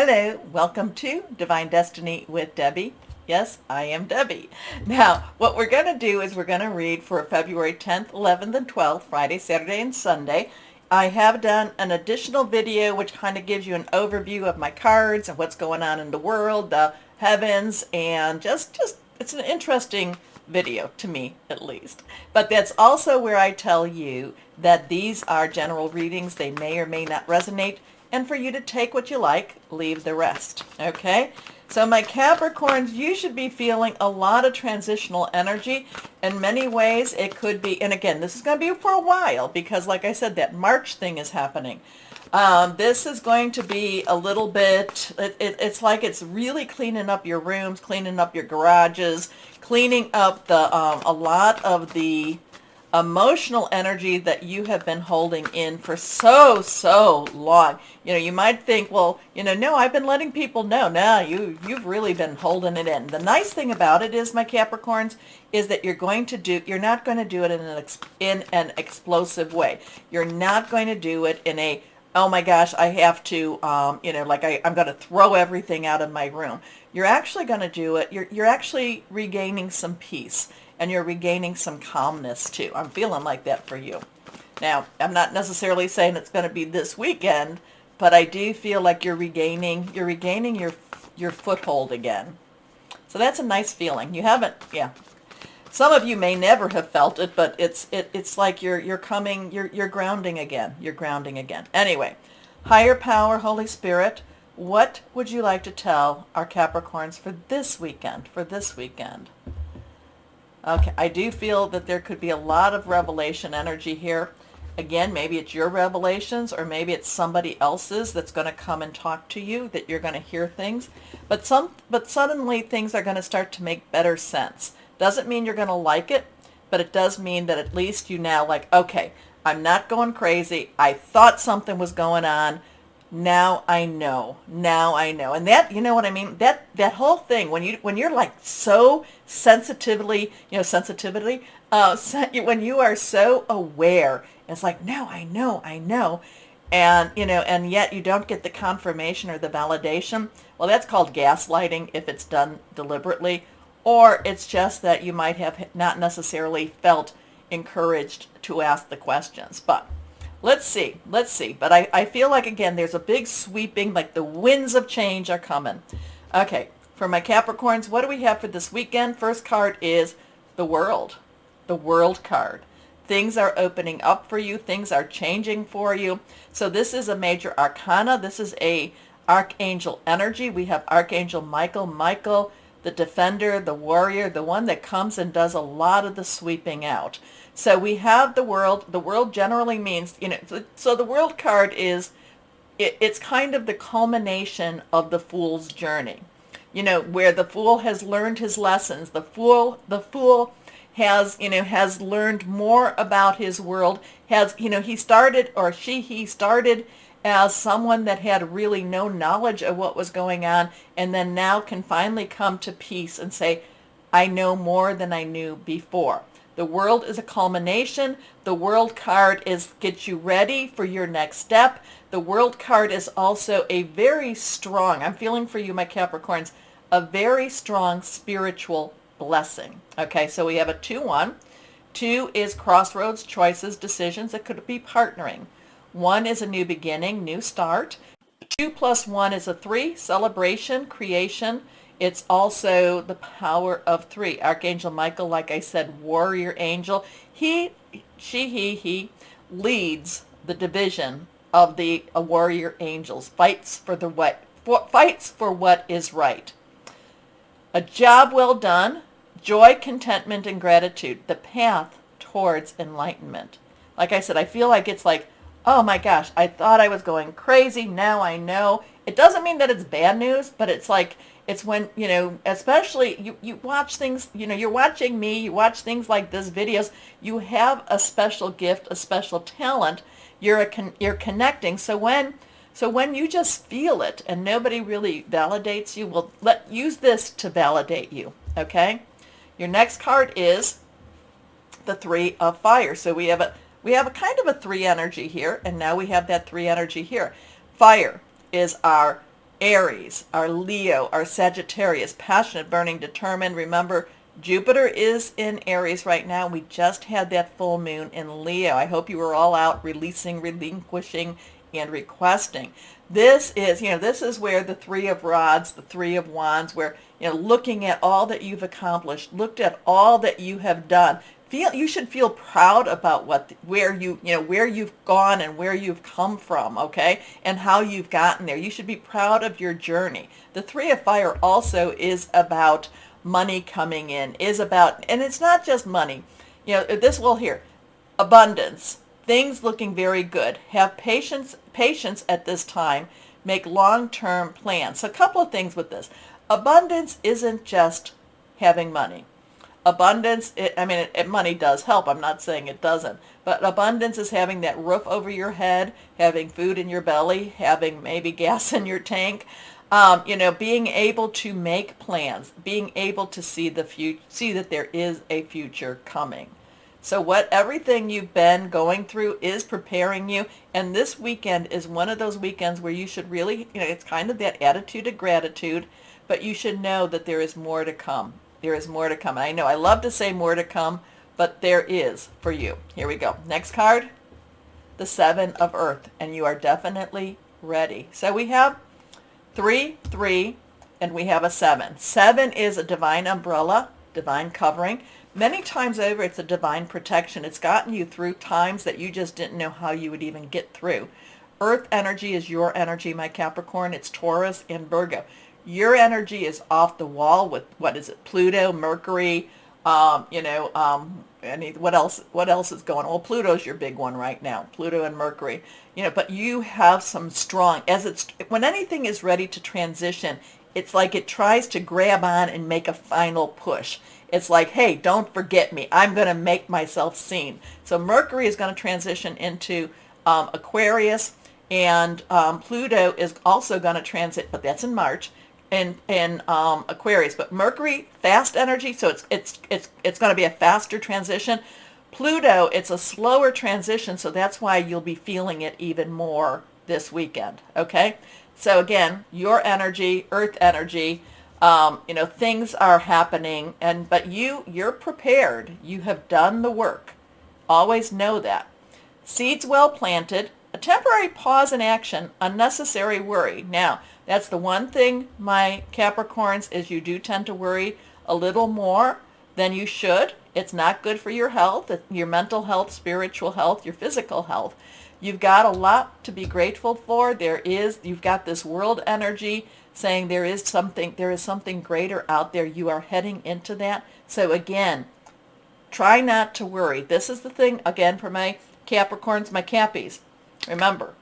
Hello, welcome to Divine Destiny with Debbie. Yes, I am Debbie. Now, what we're going to do is we're going to read for February 10th, 11th, and 12th, Friday, Saturday, and Sunday. I have done an additional video which kind of gives you an overview of my cards and what's going on in the world, the heavens, and just it's an interesting video to me at least. But that's also where I tell you that these are general readings. They may or may not resonate, and for you to take what you like, leave the rest. Okay? So my Capricorns, you should be feeling a lot of transitional energy. In many ways, it could be, and again, this is going to be for a while because, like I said, that March thing is happening. This is going to be a little bit, it's like it's really cleaning up your rooms, cleaning up your garages, cleaning up a lot of the emotional energy that you have been holding in for so long. You know, you might think, well, no, I've been letting people know. No, you've really been holding it in. The nice thing about it is, my Capricorns, is that you're not going to do it in an explosive way. You're not going to do it in a, oh my gosh, I have to, like I'm going to throw everything out of my room. You're actually going to do it. You're actually regaining some peace, and you're regaining some calmness too. I'm feeling like that for you. Now, I'm not necessarily saying it's going to be this weekend, but I do feel like you're regaining your foothold again. So that's a nice feeling. You haven't, yeah. Some of you may never have felt it, but it's like you're grounding again. You're grounding again. Anyway, higher power, Holy Spirit, what would you like to tell our Capricorns for this weekend? Okay, I do feel that there could be a lot of revelation energy here. Again, maybe it's your revelations, or maybe it's somebody else's that's going to come and talk to you, that you're going to hear things. But suddenly things are going to start to make better sense. Doesn't mean you're going to like it, but it does mean that at least you now like, okay, I'm not going crazy. I thought something was going on. Now I know. And that, you know what I mean? That whole thing, when you're like so when you are so aware, it's like, no, I know. And yet you don't get the confirmation or the validation. Well, that's called gaslighting if it's done deliberately, or it's just that you might have not necessarily felt encouraged to ask the questions. But let's see. But I feel like, again, there's a big sweeping, like the winds of change are coming. Okay, for my Capricorns, what do we have for this weekend? First card is the World card. Things are opening up for you. Things are changing for you. So this is a major arcana. This is a archangel energy. We have Archangel Michael, the defender, the warrior, the one that comes and does a lot of the sweeping out. So we have the World. The World generally means, so the World card is, it's kind of the culmination of the Fool's journey. Where the Fool has learned his lessons. The Fool has learned more about his world. He started as someone that had really no knowledge of what was going on, and then now can finally come to peace and say, I know more than I knew before. The World is a culmination. The World card gets you ready for your next step. The World card is also a very strong, I'm feeling for you, my Capricorns, a very strong spiritual blessing. Okay, so we have a 2-1. 2 is crossroads, choices, decisions. It could be partnering. 1 is a new beginning, new start. 2 plus 1 is a 3, celebration, creation. It's also the power of 3. Archangel Michael, like I said, warrior angel. He leads the division of the warrior angels, fights for what is right. A job well done, joy, contentment, and gratitude, the path towards enlightenment. Like I said, I feel like it's like, oh my gosh, I thought I was going crazy, now I know. It doesn't mean that it's bad news, but it's like, it's when, especially you watch things, you're watching me, you watch things like this, videos, you have a special gift, a special talent, you're connecting. So when you just feel it and nobody really validates you, well, use this to validate you, okay? Your next card is the 3 of fire. So we have a kind of a 3 energy here, and now we have that 3 energy here. Fire is our Aries, our Leo, our Sagittarius, passionate, burning, determined. Remember, Jupiter is in Aries right now. We just had that full moon in Leo. I hope you were all out releasing, relinquishing, and requesting. This is, this is where the Three of Rods, the Three of Wands, where, looking at all that you've accomplished, looked at all that you have done. You should feel proud about where you've gone and where you've come from, okay? And how you've gotten there. You should be proud of your journey. The Three of Fire also is about money coming in, and it's not just money. Abundance, things looking very good. Have patience at this time. Make long-term plans. So a couple of things with this. Abundance isn't just having money. Abundance, money does help. I'm not saying it doesn't. But abundance is having that roof over your head, having food in your belly, having maybe gas in your tank, being able to make plans, being able to see that there is a future coming. So everything you've been going through is preparing you. And this weekend is one of those weekends where you should really, it's kind of that attitude of gratitude, but you should know that there is more to come. There is more to come. I know I love to say more to come, but there is for you. Here we go. Next card, the Seven of Earth, and you are definitely ready. So we have 3, 3, and we have a 7. 7 is a divine umbrella, divine covering. Many times over, it's a divine protection. It's gotten you through times that you just didn't know how you would even get through. Earth energy is your energy, my Capricorn. It's Taurus and Virgo. Your energy is off the wall with, Pluto, Mercury, what else is going on? Well, Pluto's your big one right now, Pluto and Mercury. But you have some strong, when anything is ready to transition, it's like it tries to grab on and make a final push. It's like, hey, don't forget me. I'm going to make myself seen. So Mercury is going to transition into Aquarius, and Pluto is also going to transit, but that's in March, in Aquarius. But Mercury, fast energy, so it's going to be a faster transition. Pluto, it's a slower transition, so that's why you'll be feeling it even more this weekend, okay? So again, your energy, earth energy, things are happening, but you're prepared. You have done the work. Always know that. Seeds well planted, a temporary pause in action, unnecessary worry. Now, that's the one thing, my Capricorns, is you do tend to worry a little more than you should. It's not good for your health, your mental health, spiritual health, your physical health. You've got a lot to be grateful for. You've got this world energy saying there is something greater out there. You are heading into that. So again, try not to worry. This is the thing, again, for my Capricorns, my Cappies. Remember,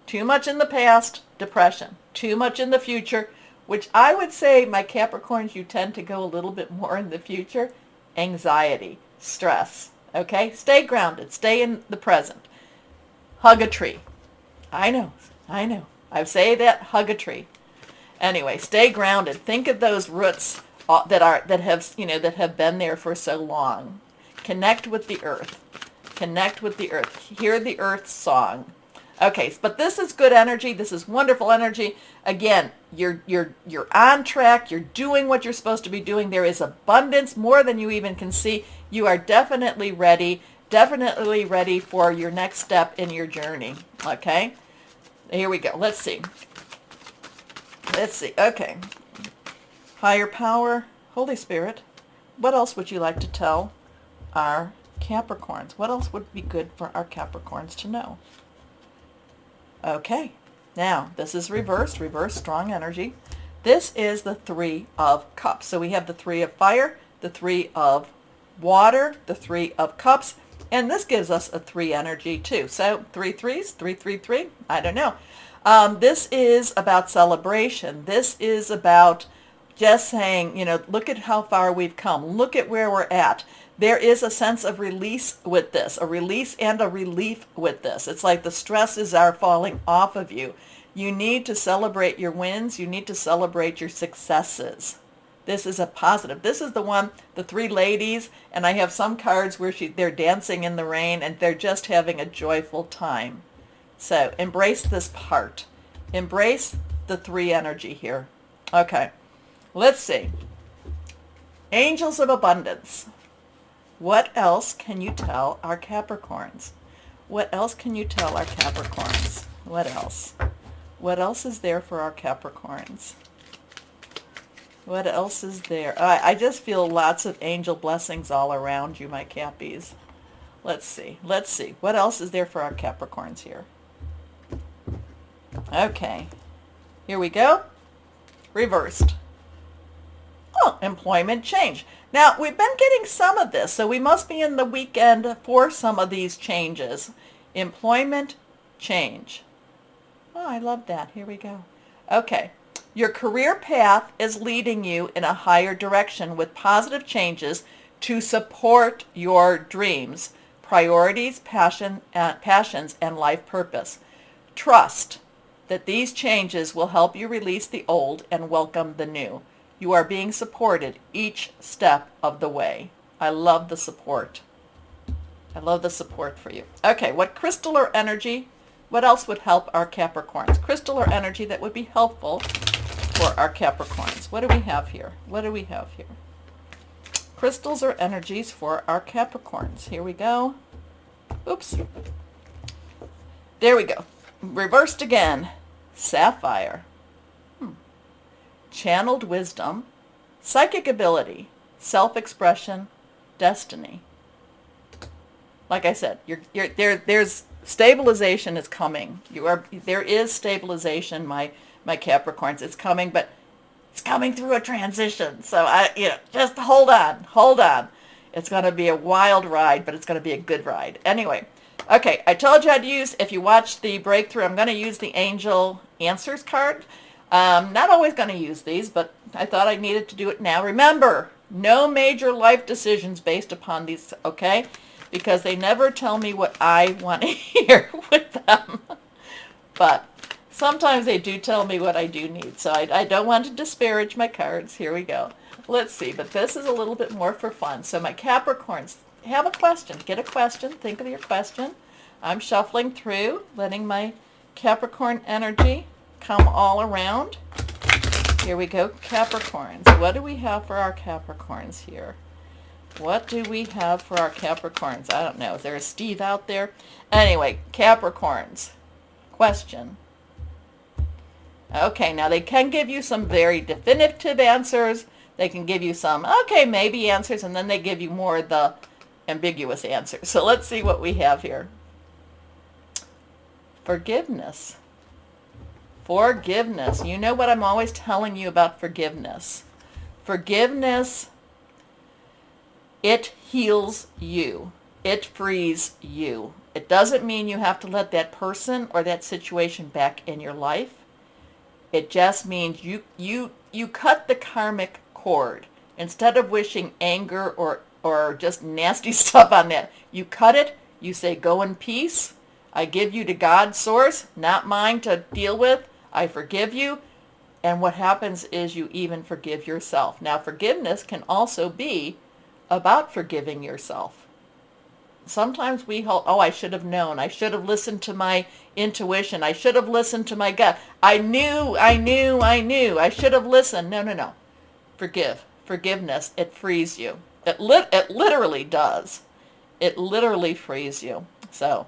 too much in the past, depression. Too much in the future, which I would say, my Capricorns, you tend to go a little bit more in the future. Anxiety, stress, okay? Stay grounded. Stay in the present. Hug a tree. I know. I say that, hug a tree. Anyway, stay grounded. Think of those roots that have been there for so long. Connect with the earth. Connect with the earth. Hear the earth's song. Okay, but this is good energy. This is wonderful energy. Again, you're on track. You're doing what you're supposed to be doing. There is abundance, more than you even can see. You are definitely ready for your next step in your journey. Okay, here we go. Let's see. Okay, higher power, Holy Spirit, what else would you like to tell our Capricorns? What else would be good for our Capricorns to know? Okay, now this is reversed strong energy. This is the Three of Cups. So we have the Three of Fire, the Three of Water, the Three of Cups, and this gives us a 3 energy too. So 3 threes, 3, 3, 3, I don't know. This is about celebration. This is about just saying, look at how far we've come. Look at where we're at. There is a sense of release with this, a release and a relief with this. It's like the stresses are falling off of you. You need to celebrate your wins. You need to celebrate your successes. This is a positive. This is the one, the 3 ladies, and I have some cards where they're dancing in the rain and they're just having a joyful time. So embrace this part. Embrace the 3 energy here. Okay, let's see. Angels of abundance. What else can you tell our Capricorns? What else can you tell our Capricorns? What else? What else is there for our Capricorns? What else is there? I just feel lots of angel blessings all around you, my Cappies. Let's see. Let's see. What else is there for our Capricorns here? Okay. Here we go. Reversed. Oh, employment change. Now, we've been getting some of this, so we must be in the weekend for some of these changes. Employment change. Oh, I love that. Here we go. Okay. Your career path is leading you in a higher direction with positive changes to support your dreams, priorities, passions, and life purpose. Trust that these changes will help you release the old and welcome the new. You are being supported each step of the way. I love the support. I love the support for you. Okay, what crystal or energy, what else would help our Capricorns? Crystal or energy that would be helpful for our Capricorns. What do we have here? What do we have here? Crystals or energies for our Capricorns. Here we go. Oops. There we go. Reversed again. Sapphire. Channeled wisdom, psychic ability, self-expression, destiny. Like I said, there's stabilization is coming. There is stabilization, my Capricorns. It's coming, but it's coming through a transition. So just hold on. It's going to be a wild ride, but it's going to be a good ride. Anyway, okay, I told you I'd use, if you watch the breakthrough, I'm going to use the Angel Answers card. Not always going to use these, but I thought I needed to do it now. Remember, no major life decisions based upon these, okay? Because they never tell me what I want to hear with them. But sometimes they do tell me what I do need. So I don't want to disparage my cards. Here we go. Let's see, but this is a little bit more for fun. So my Capricorns, have a question. Get a question. Think of your question. I'm shuffling through, letting my Capricorn energy come all around. Here we go, Capricorns. What do we have for our Capricorns here? What do we have for our Capricorns? I don't know. Is there a Steve out there? Anyway, Capricorns. Question. Okay, now they can give you some very definitive answers. They can give you some, okay, maybe answers, and then they give you more of the ambiguous answers. So let's see what we have here. Forgiveness. Forgiveness. You know what I'm always telling you about forgiveness. Forgiveness, it heals you. It frees you. It doesn't mean you have to let that person or that situation back in your life. It just means you cut the karmic cord. Instead of wishing anger or just nasty stuff on that, you cut it. You say, go in peace. I give you to God's source, not mine to deal with. I forgive you. And what happens is you even forgive yourself. Now, forgiveness can also be about forgiving yourself. Sometimes we hold, oh, I should have known. I should have listened to my intuition. I should have listened to my gut. I knew. I should have listened. No. Forgive. Forgiveness, it frees you. It literally does. It literally frees you. So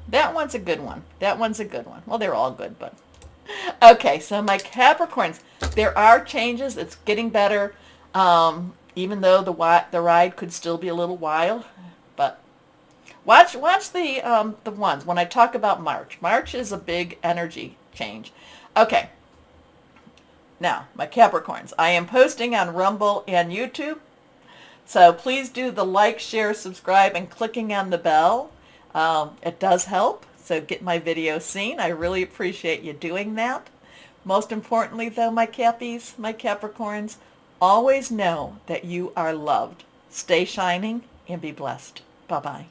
that one's a good one. That one's a good one. Well, they're all good, but. Okay, so my Capricorns, there are changes. It's getting better, even though the ride could still be a little wild. But watch the ones when I talk about March. March is a big energy change. Okay. Now, my Capricorns, I am posting on Rumble and YouTube. So please do the like, share, subscribe, and clicking on the bell. It does help. So get my videos seen. I really appreciate you doing that. Most importantly, though, my Cappies, my Capricorns, always know that you are loved. Stay shining and be blessed. Bye-bye.